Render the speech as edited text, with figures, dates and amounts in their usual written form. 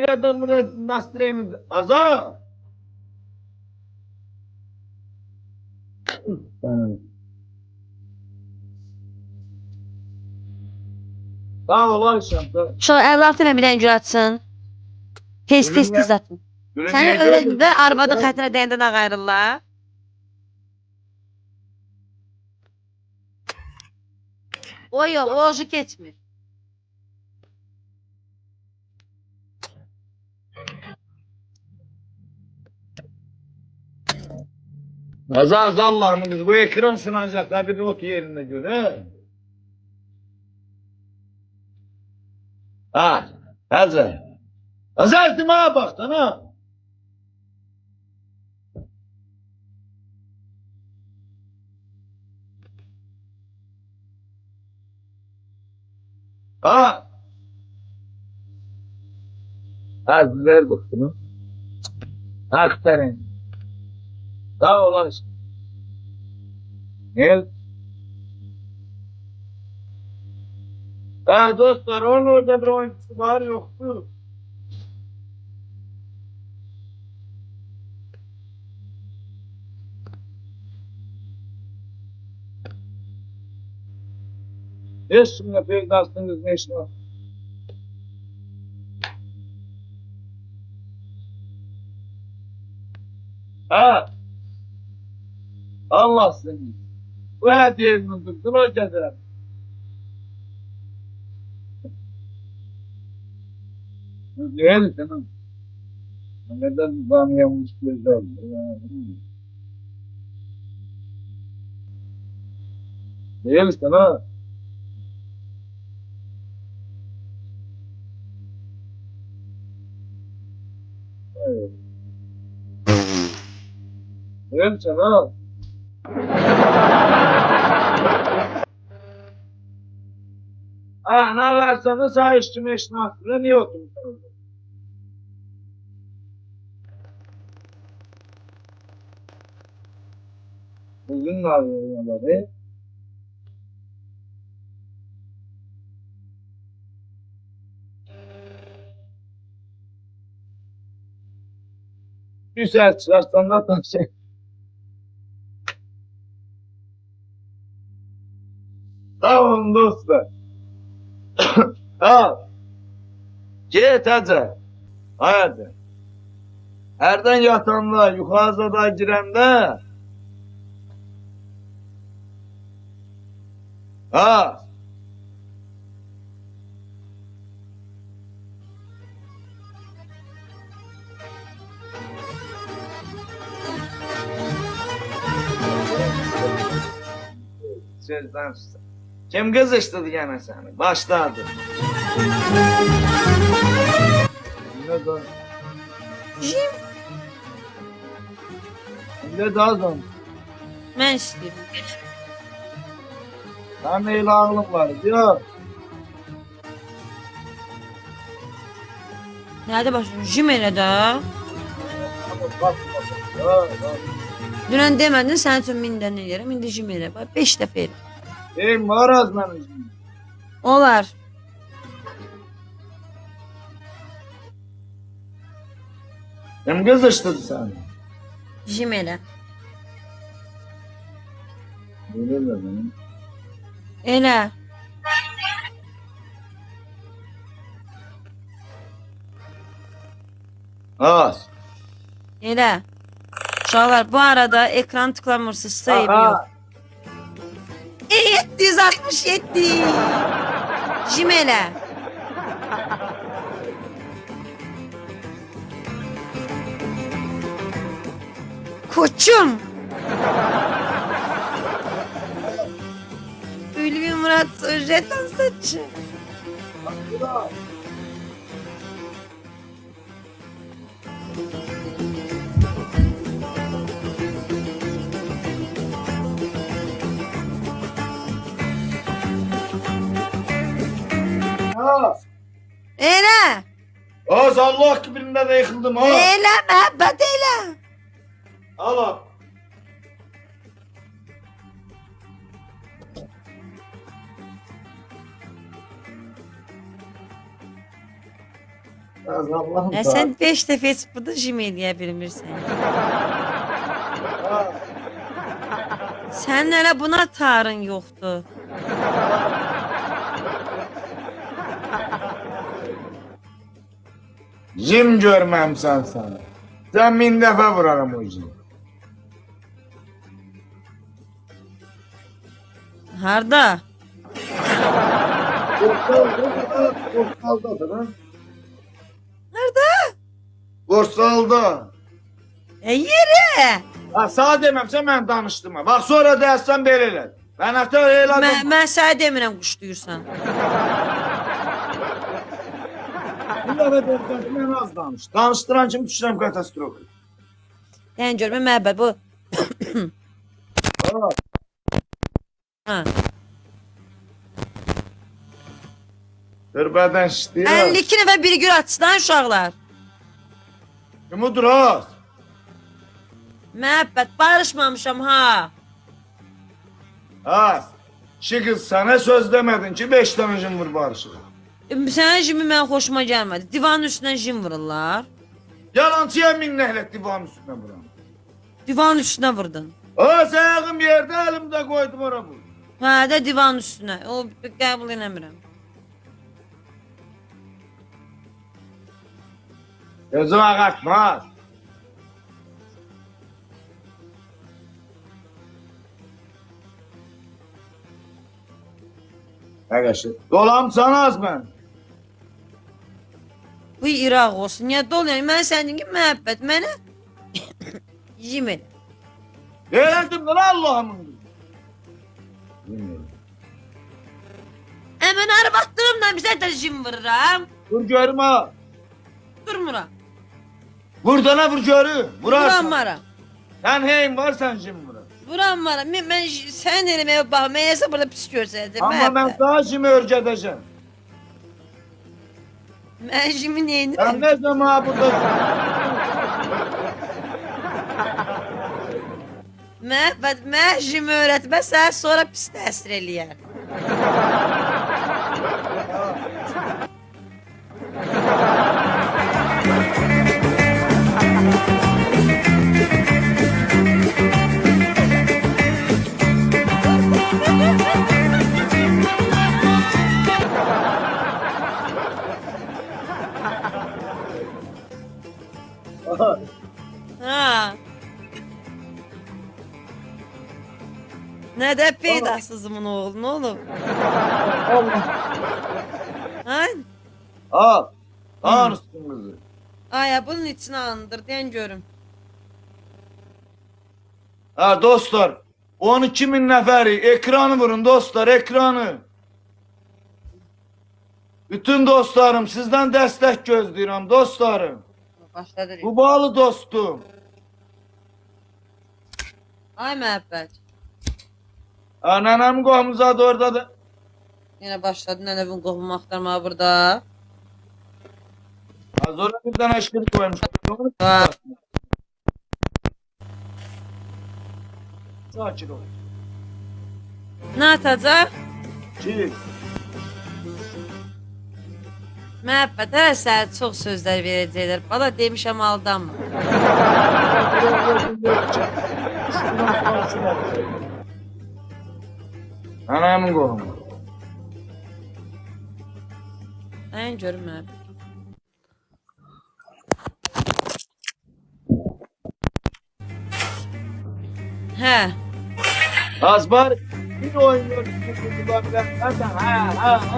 kadar настроение. Azar. Sağ ol Ayşem. Uşaq əhlatı ilə bilən gül açsın. Tez tez atın. Sənin öyrəndə arvadı xətrinə dəyəndə nə qayrırlar? O yox, o oju keçmir. Azar zallarımız bu ekran sınacaklar bir not yerine göre. Ha, Hazır. Hazır dima bak ha. Ha. Hadi ver baktını. Aferin. Sağ olasın. Gel. Ha dostlar onun orada bir oyuncusu var yoktu. Eşimle pek dastınız ne iş var? Ha. Allah seni. Bu hediyenin tuttun o gece. Değil canım. Neden zanlayamış güzel. Değil sana. Değil sana. Ha ne varsanız sağ üstüme işin niye oturursunuz? Bugün ne yapıyorlar? Güzel çıkarsan da tavsiye. Tamam dostlar. Al. Git hadi. Hadi. Erden yatanda, yukarıda girende. Ha. Sözden susar. Kim kızıştırdı gene seni? Başladı. Ne da? Jim, Ne da adam? mən istəyirəm. Sen neyle ağlım var diyor. Nədə başlayım? Jim elə də. Bak. Dünən demədin, sənin üçün 1000 dənə eləyərəm. İndi Jim elə. 5 dəfə elə. Var az benim. Olar. Kim kızıştırdı seni? Jim elə. Öyle de benim. Elə. Az. Elə. Uşaqlar, bu arada ekran tıklamırsınızsa eybi yox. 767. Jim elə. Koçum. Ülvi Murat jeton saçı. Az. Elə. Az Allah kibirinde de yıkıldım ha. Elə məhəbbət elə. Allah. Az Allah'ım da. Sən 5 dəfə heç burada jim eləyə bilmirsən. Ha, Sənin hələ buna tarın yoxdur. Jim görməmsən sən. Sən 1000 dəfə vuraram o jim. Harda? Borsaldadır ha. Harda? Borsalda. Yeri. Ha, sağ deməmsə mən danışdım. Bax sonra deyəsən belə elə. Mən ata elədim. Mən sənə demirəm quşduyursan. Bir dəfə deyəsən ki, mən az danışdım. Danışdıran kimi düşürəm katastrofa. Yəni görmə məhəbbət bu. Ha, Ha. qırbadan işləyir. 52 nəfər biri gör açsın uşaqlar. Kimudur az? Məhəbbət barışmamışam ha. Az. Kişi qız sənə söz demədin ki 5 dənə jim vur barışır. Sənin jimi mən xoşuma gəlmədi. Divanın üstündən jim vururlar. Yalancıya minnəhlət divanın üstünə vuram. Divanın üstünə vurdun. Az ayağım yerdə əlimdə qoydum ora bu. Hə də divanın üstünə. O qəbul eləmirəm. Gözüm ağartmaz. Əgəşi. Dolamsan az mən. Bu İraq olsun. Niyə doluyam? Mən sənin ki məhəbbət mənə jim elə. Deyərdim lan Allah'ımın. Mən arvadlığımla bizə də jim vururam. Vur görüm ha. Durmuram. Vurdana vur görüm. Vurarsan. Vuranmaram. Sen heyim varsan jim vurar. Vuranmaram. Mən sən eləməyə bax. Məyəsə burada pis görsədim. Ama ben daha jimi örgədəcəm. Mən jimi neyini? Ben ne zaman burada... Məhəbbət, mən jimi öyrətməsən sonra pis təsir eləyər. Ha. Nədə peydasızımın oğlu, nə olub? Allah. Ay, Al. Al üstümüzü. ay, bunun içine andır, deyən görüm. Ha dostlar. 12 bin nəfəri ekranı vurun dostlar ekranı. Bütün dostlarım sizden destek gözləyirəm dostlarım. Başladı. Bu bağlı dostum. Ay məhəbbət. Nənəm qohumuzadı oradadır. Yenə başladı nənəvin qohumu axtarmağa burada. Sonra bir dənə eşkili koymuşlar. Ha. Sakin ol. Nə atacaq? Ki. Məhəbbət, hələ sənə çox sözlər verəcəklər. Bala demişəm aldanma. Nənəmin qohumu. Ən görüm məhəbbət. Hə. Az var bir oynuyor. Ha ha ha.